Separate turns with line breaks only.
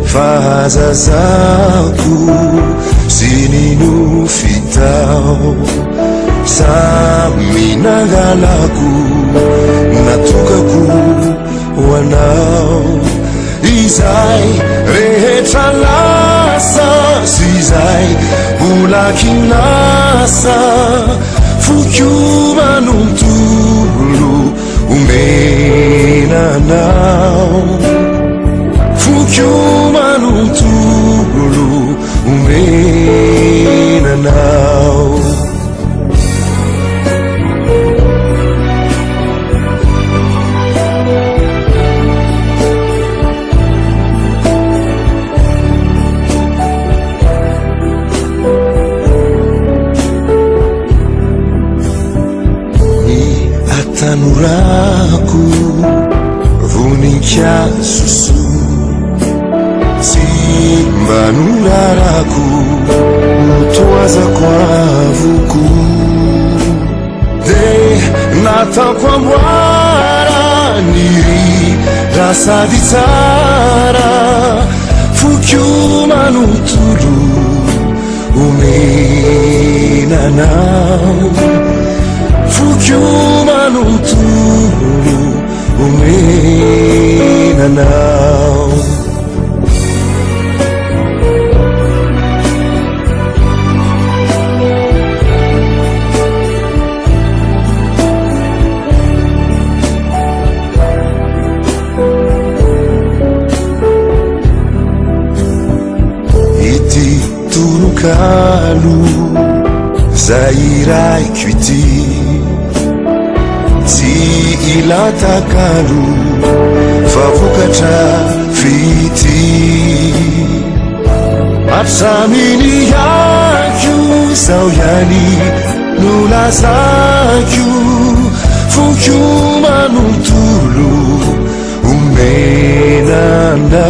Faza zako sininufitao saminangalaku natukaku wanao izai rehetralasa sizai bulakinasa fukyumanuntulu umenanao fukyumanuntulu umenanao Tanuraku vunincha susu simbanuraraku utoaza kwa vuku de natakwambwara niri rasaditsara fukyumanutulu umenanao fukyumanutulu umenanao iti turukalu zairai kwiti si ilatakalu favukata fiti atsamini yakyu sauyani nulasakyu fukyumanuntulu umenanda